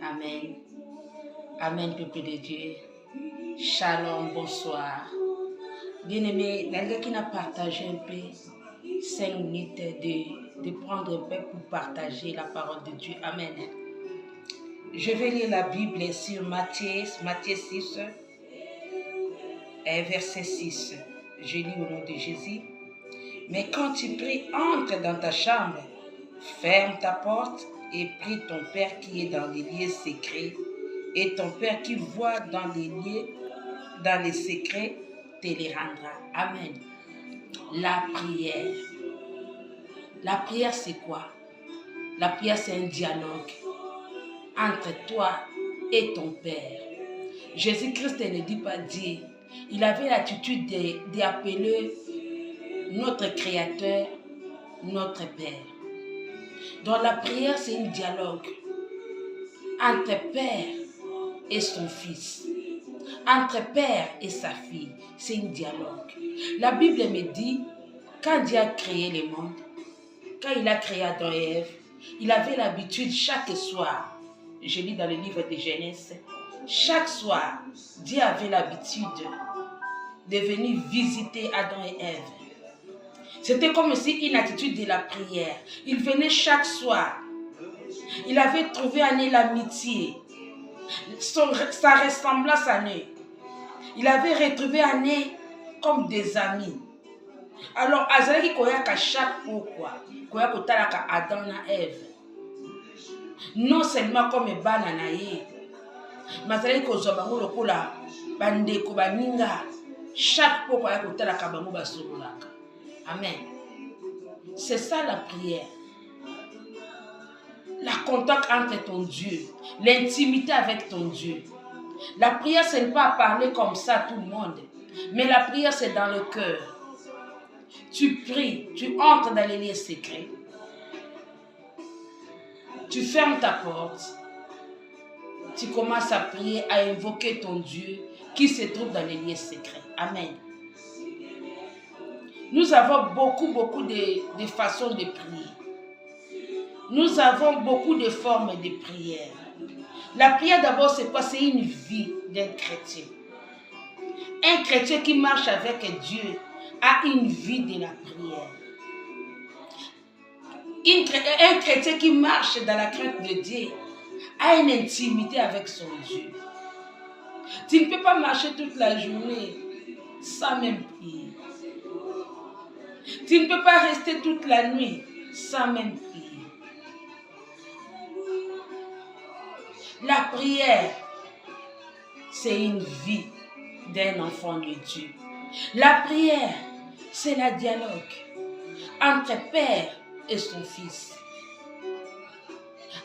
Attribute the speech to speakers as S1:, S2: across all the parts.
S1: Amen. Amen, peuple de Dieu. Shalom, bonsoir. Bien-aimé, quelqu'un qui n'a partagé un peu 5 minutes de prendre un peu pour partager la parole de Dieu. Amen. Je vais lire la Bible sur Matthieu 6, verset 6. Je lis au nom de Jésus. Mais quand tu pries, entre dans ta chambre, ferme ta porte et prie ton Père qui est dans les lieux secrets. Et ton Père qui voit dans les secrets, te les rendra. Amen. La prière. La prière, c'est quoi? La prière, c'est un dialogue entre toi et ton Père. Jésus-Christ ne dit pas Dieu. Il avait l'attitude d'appeler notre Créateur, notre Père. Donc la prière, c'est un dialogue entre Père et son Fils. Entre Père et sa fille, c'est un dialogue. La Bible me dit, quand Dieu a créé le monde, quand il a créé Adam et Ève, il avait l'habitude chaque soir, je lis dans le livre de Genèse, chaque soir, Dieu avait l'habitude de venir visiter Adam et Ève. C'était comme si une attitude de la prière. Il venait chaque soir. Il avait trouvé en eux l'amitié, sa ressemblance à eux. Il avait retrouvé en eux comme des amis. Alors, Azalaki koyaka chaque pourquoi, koyaka talaka Adam et Ève. Non seulement comme bana na ye, mais Azalaki kozobango lokola bandeko baninga. Chaque pourquoi koyaka talaka bango basololaka. Amen. C'est ça la prière. La contact entre ton Dieu, l'intimité avec ton Dieu. La prière, ce n'est pas parler comme ça à tout le monde, mais la prière, c'est dans le cœur. Tu pries, tu entres dans les lieux secrets, tu fermes ta porte, tu commences à prier, à invoquer ton Dieu qui se trouve dans les lieux secrets. Amen. Nous avons beaucoup de façons de prier. Nous avons beaucoup de formes de prière. La prière d'abord, c'est quoi? C'est une vie d'un chrétien. Un chrétien qui marche avec Dieu a une vie de la prière. Un chrétien qui marche dans la crainte de Dieu a une intimité avec son Dieu. Tu ne peux pas marcher toute la journée sans même prier. Tu ne peux pas rester toute la nuit sans même prier. La prière, c'est une vie d'un enfant de Dieu. La prière, c'est le dialogue entre Père et son Fils,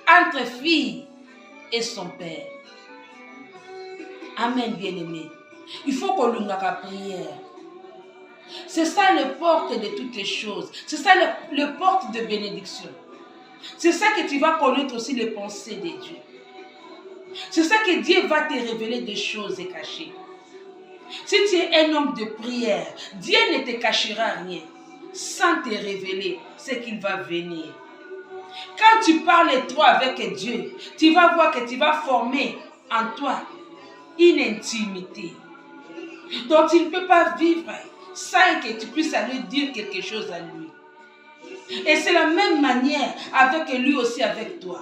S1: entre fille et son Père. Amen, bien-aimé. Il faut qu'on l'ait la prière. C'est ça le porte de toutes les choses. C'est ça le porte de bénédiction. C'est ça que tu vas connaître aussi les pensées de Dieu. C'est ça que Dieu va te révéler des choses cachées. Si tu es un homme de prière, Dieu ne te cachera rien sans te révéler ce qu'il va venir. Quand tu parles toi avec Dieu, tu vas voir que tu vas former en toi une intimité dont tu ne peux pas vivre sans que tu puisses aller dire quelque chose à lui. Et c'est la même manière avec lui aussi avec toi.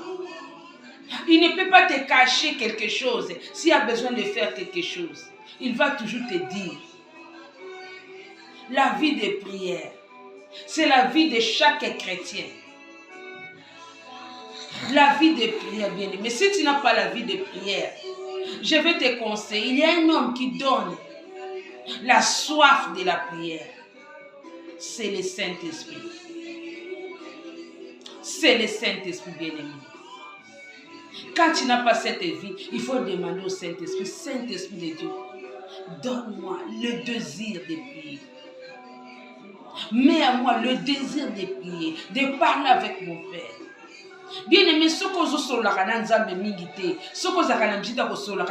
S1: Il ne peut pas te cacher quelque chose s'il a besoin de faire quelque chose. Il va toujours te dire. La vie de prière, c'est la vie de chaque chrétien. La vie de prière, bien aimé. Mais si tu n'as pas la vie de prière, je vais te conseiller. Il y a un homme qui donne la soif de la prière. C'est le Saint-Esprit. C'est le Saint-Esprit, bien aimé. Quand tu n'as pas cette vie, il faut demander au Saint-Esprit, Saint-Esprit de Dieu, donne-moi le désir de prier. Mets à moi le désir de prier, de parler avec mon Père. Bien aimé, ce que je suis là, je suis ce que je suis là,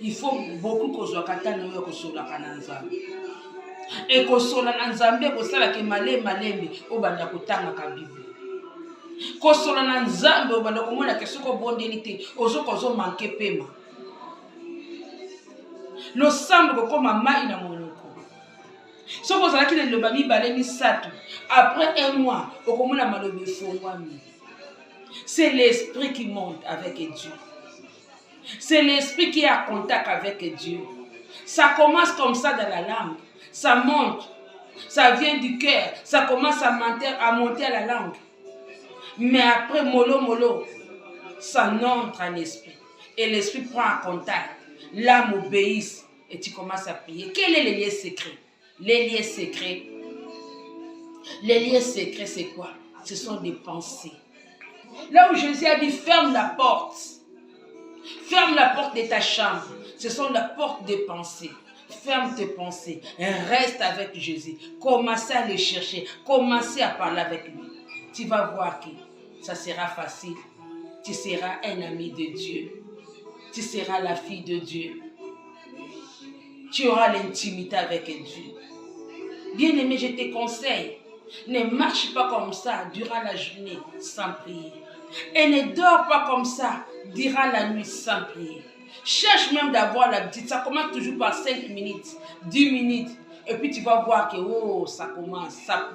S1: il faut beaucoup que je sois là. Et que sola na nzambe ko sala ke malembe o banda kotanga ka Bible. Kosola na nzambe obanda komona ke soko bondeli te ozo manke pema. Losambo kokoma mai na monoko. Soko ozalaki na liloba mibale misato, après un mois okomona malobi efongwami. C'est l'esprit qui monte avec Dieu. C'est l'esprit qui est en contact avec Dieu. Ça commence comme ça dans la langue. Ça monte. Ça vient du cœur. Ça commence à monter à la langue. Mais après, mollo, ça entre à l'esprit. Et l'esprit prend en contact. L'âme obéisse. Et tu commences à prier. Quel est le lien secret? Les liens secrets. Les liens secrets, c'est quoi? Ce sont des pensées. Là où Jésus a dit, ferme la porte. Ferme la porte de ta chambre. Ce sont la porte des pensées. Ferme tes pensées. Reste avec Jésus. Commencez à le chercher. Commencez à parler avec lui. Tu vas voir que ça sera facile. Tu seras un ami de Dieu. Tu seras la fille de Dieu. Tu auras l'intimité avec Dieu. Bien-aimé, je te conseille. Ne marche pas comme ça durant la journée sans prier. Et ne dors pas comme ça durant la nuit sans prier. Cherche même d'avoir l'habitude. Ça commence toujours par 5 minutes, 10 minutes. Et puis tu vas voir que oh, ça commence, ça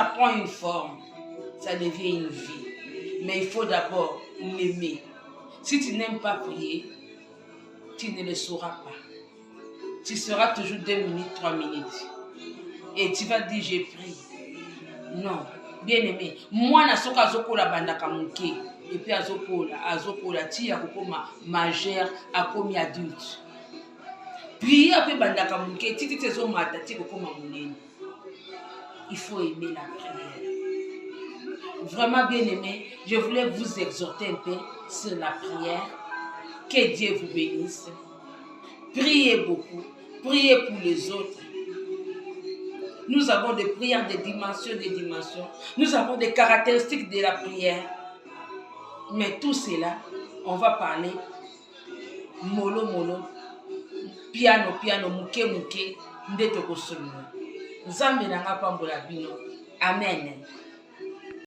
S1: prend une forme. Ça devient une vie. Mais il faut d'abord l'aimer. Si tu n'aimes pas prier, tu ne le sauras pas. Tu seras toujours 2 minutes, 3 minutes. Et tu vas dire j'ai pris. Non. Bien aimé, moi na soka azokola bandaka muke et puis azokola ti akoma majeur akomi adulte. Puis après bandaka muke ti tezo mata ti akoma munene. Il faut aimer la prière. Vraiment bien aimé, je voulais vous exhorter un peu sur la prière. Que Dieu vous bénisse. Priez beaucoup, priez pour les autres. Nous avons des prières de dimensions, Nous avons des caractéristiques de la prière. Mais tout cela, on va parler mollo, piano, muke, ndeto kosolo. Nzambe nanga pambola bino. Amen.